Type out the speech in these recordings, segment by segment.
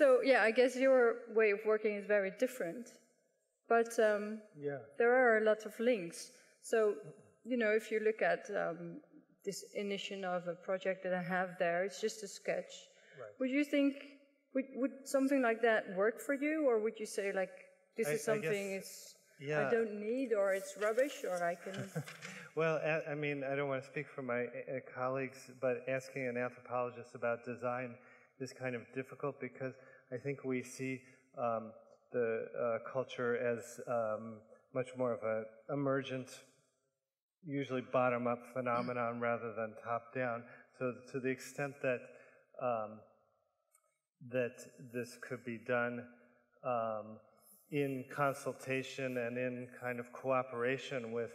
So yeah, I guess your way of working is very different, but there are a lot of links. So, you know, if you look at this initiation of a project that I have there, it's just a sketch. Right. Would you think, would something like that work for you, or would you say like, this is something I don't need, or it's rubbish, or I can... Well, I mean, I don't want to speak for my colleagues, but asking an anthropologist about design is kind of difficult because I think we see the culture as much more of an emergent, usually bottom-up phenomenon rather than top-down. So to the extent that that this could be done in consultation and in kind of cooperation with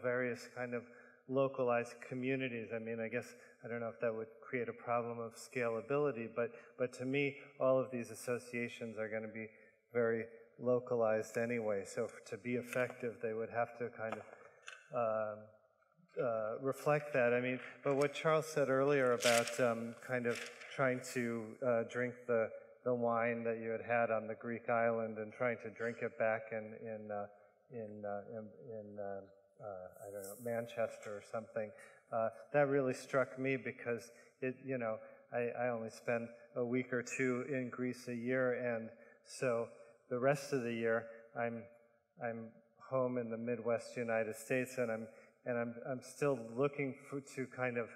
various kind of localized communities. I mean, I guess, I don't know if that would create a problem of scalability, but to me, all of these associations are going to be very localized anyway. So to be effective, they would have to kind of reflect that. I mean, but what Charles said earlier about kind of trying to drink the wine that you had on the Greek island and trying to drink it back in I don't know, Manchester or something. That really struck me because it, you know, I only spend a week or two in Greece a year, and so the rest of the year I'm home in the Midwest United States, and I'm still looking to kind of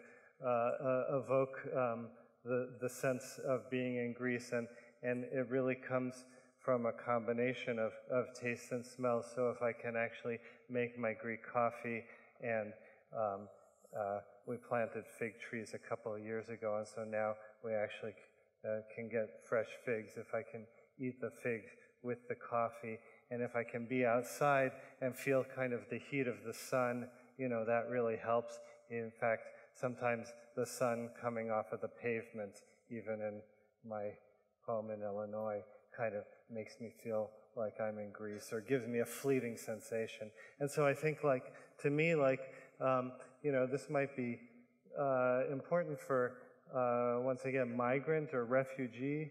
evoke the sense of being in Greece, and it really comes from a combination of taste and smell. So if I can actually make my Greek coffee, and we planted fig trees a couple of years ago, and so now we actually can get fresh figs. If I can eat the figs with the coffee, and if I can be outside and feel kind of the heat of the sun, you know, that really helps. In fact, sometimes the sun coming off of the pavement, even in my home in Illinois, kind of makes me feel like I'm in Greece, or gives me a fleeting sensation. And so I think, like, to me, like, you know, this might be important for, once again, migrant or refugee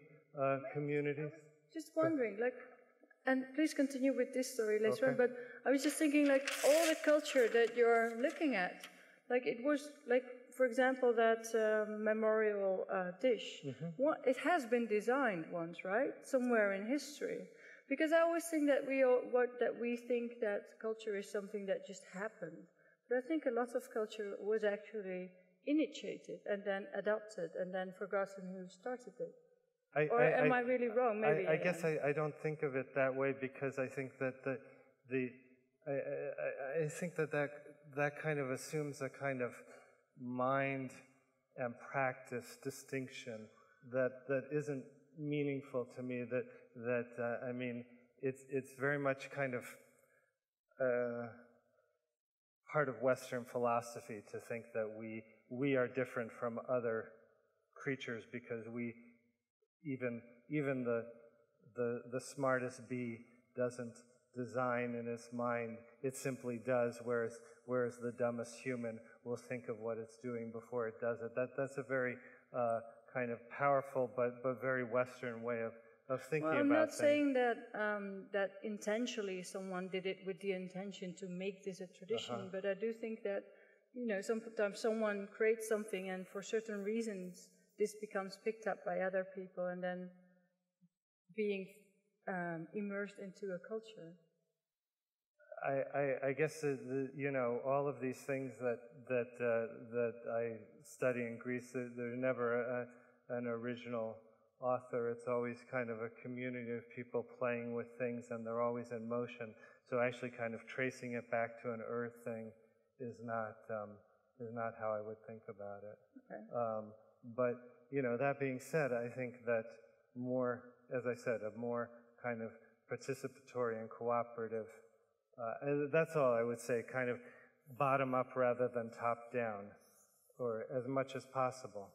communities. Just wondering, like, and please continue with this story later on, Okay. but I was just thinking, like, all the culture that you're looking at, like, it was, like, for example, that memorial dish, it has been designed once, right? Somewhere in history. Because I always think that we think that culture is something that just happened. But I think a lot of culture was actually initiated and then adopted and then forgotten who started it. Am I really wrong? Maybe I guess I don't think of it that way, because I think that I think that kind of assumes a kind of mind and practice distinction that isn't meaningful to me. I mean, it's very much kind of part of Western philosophy to think that we are different from other creatures because we even the smartest bee doesn't design in its mind, it simply does, whereas the dumbest human will think of what it's doing before it does it. That's a very kind of powerful but very Western way of thinking about things. Well, I'm not saying that that intentionally someone did it with the intention to make this a tradition, but I do think that, you know, sometimes someone creates something and for certain reasons this becomes picked up by other people and then being immersed into a culture. I guess you know, all of these things that I study in Greece, there's never an original author. It's always kind of a community of people playing with things, and they're always in motion. So actually, kind of tracing it back to an earth thing is not how I would think about it. Okay. But you know, that being said, I think that more, as I said, a more kind of participatory and cooperative. That's all I would say, kind of bottom up rather than top down, or as much as possible,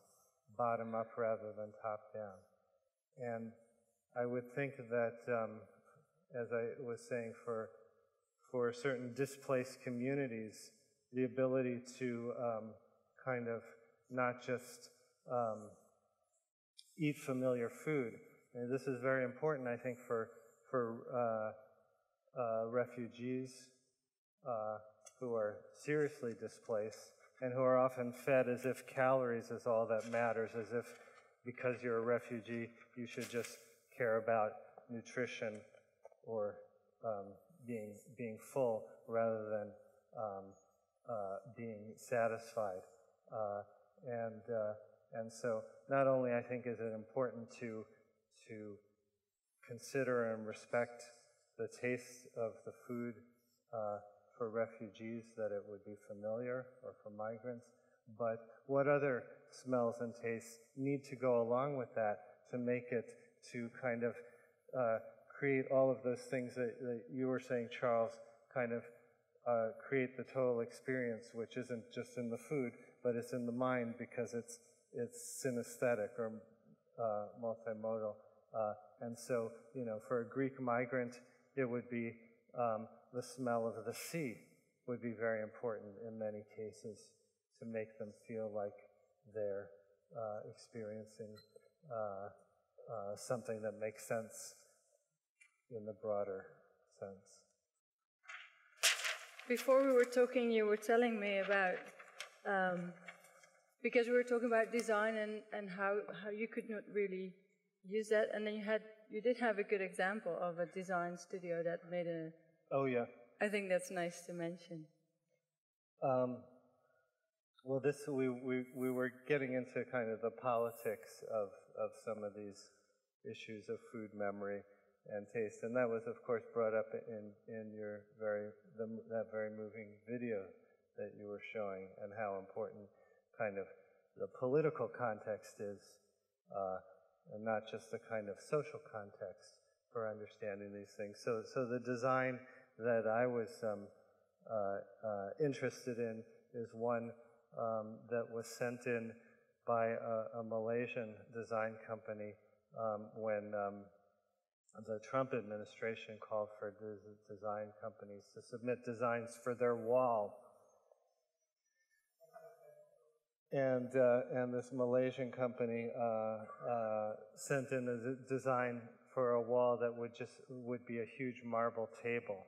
bottom up rather than top down. And I would think that, as I was saying, for certain displaced communities, the ability to kind of not just eat familiar food And this is very important, I think, for refugees who are seriously displaced and who are often fed as if calories is all that matters, as if because you're a refugee, you should just care about nutrition or being full rather than being satisfied. And so not only I think is it important to consider and respect the taste of the food for refugees, that it would be familiar, or for migrants, but what other smells and tastes need to go along with that to make it, to kind of create all of those things that you were saying, Charles, kind of create the total experience, which isn't just in the food, but it's in the mind, because it's synesthetic or multimodal. And so, for a Greek migrant, it would be the smell of the sea would be very important in many cases to make them feel like they're experiencing something that makes sense in the broader sense. Before we were talking, you were telling me about, because we were talking about design and how you could not really use that, and then you did have a good example of a design studio that made a... Oh, yeah. I think that's nice to mention. Well, we were getting into kind of the politics of some of these issues of food memory and taste, and that was, of course, brought up in your that very moving video that you were showing, and how important kind of the political context is, and not just the kind of social context for understanding these things. So the design that I was interested in is one that was sent in by a Malaysian design company when the Trump administration called for design companies to submit designs for their wall. And this Malaysian company sent in a design for a wall that would be a huge marble table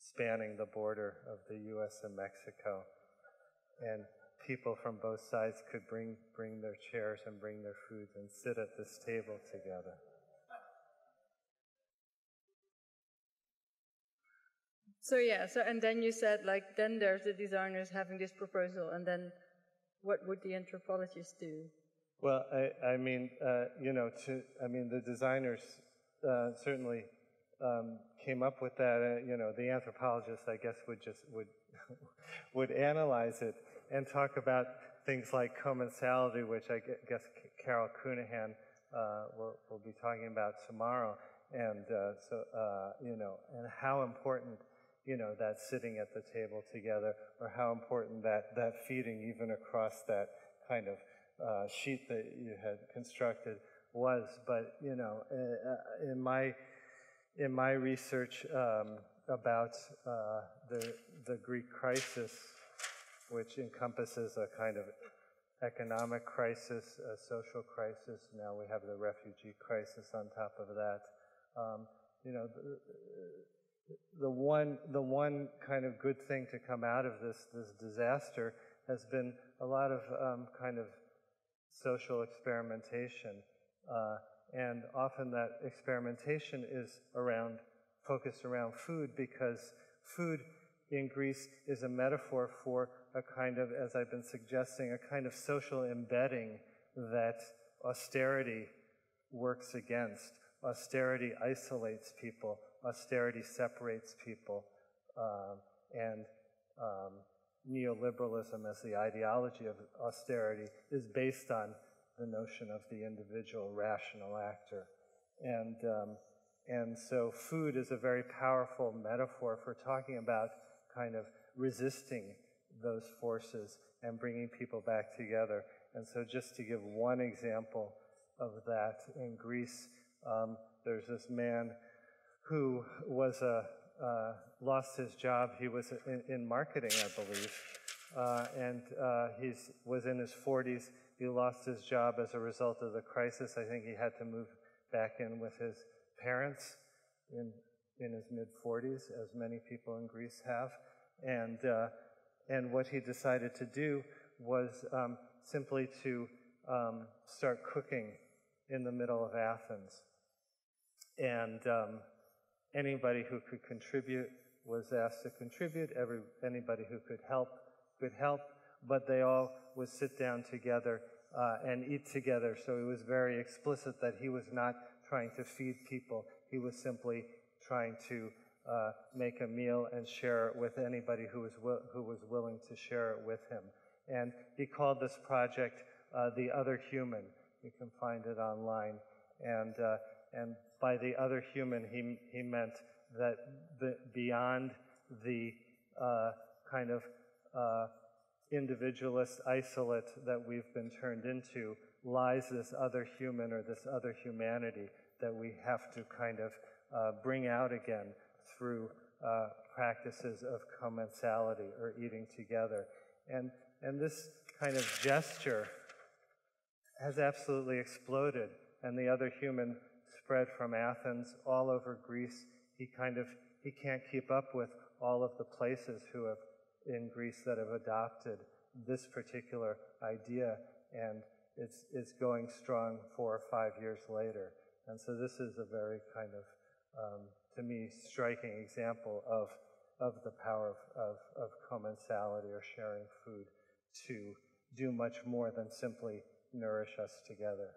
spanning the border of the U.S. and Mexico, and people from both sides could bring their chairs and bring their foods and sit at this table together. So yeah, and then you said, like, then there's the designers having this proposal, and then what would the anthropologists do? Well, I mean, the designers certainly came up with that. The anthropologists, I guess, would analyze it and talk about things like commensality, which I guess Carol Cunahan will be talking about tomorrow, and and how important that sitting at the table together, or how important that feeding even across that kind of sheet that you had constructed was. But in my research about the Greek crisis, which encompasses a kind of economic crisis, a social crisis. Now we have the refugee crisis on top of that. The one kind of good thing to come out of this disaster has been a lot of kind of social experimentation, and often that experimentation is focused around food, because food in Greece is a metaphor for a kind of, as I've been suggesting, a kind of social embedding that austerity works against. Austerity isolates people. Austerity separates people. And neoliberalism as the ideology of austerity is based on the notion of the individual rational actor. And so food is a very powerful metaphor for talking about kind of resisting those forces and bringing people back together. And so just to give one example of that, in Greece, there's this man who was lost his job. He was in marketing, I believe, and he was in his 40s. He lost his job as a result of the crisis. I think he had to move back in with his parents in his mid-40s, as many people in Greece have. And what he decided to do was simply to start cooking in the middle of Athens. And anybody who could contribute was asked to contribute. Anybody who could help, but they all would sit down together and eat together. So it was very explicit that he was not trying to feed people. He was simply trying to make a meal and share it with anybody who was willing to share it with him. And he called this project The Other Human. You can find it online. And by the other human, he meant that beyond the kind of individualist isolate that we've been turned into lies this other human or this other humanity that we have to kind of bring out again through practices of commensality or eating together. And this kind of gesture has absolutely exploded, and the other human spread from Athens all over Greece. He can't keep up with all of the places in Greece that have adopted this particular idea, and it's going strong 4 or 5 years later. And so this is a very kind of, to me, striking example of the power of commensality or sharing food to do much more than simply nourish us together.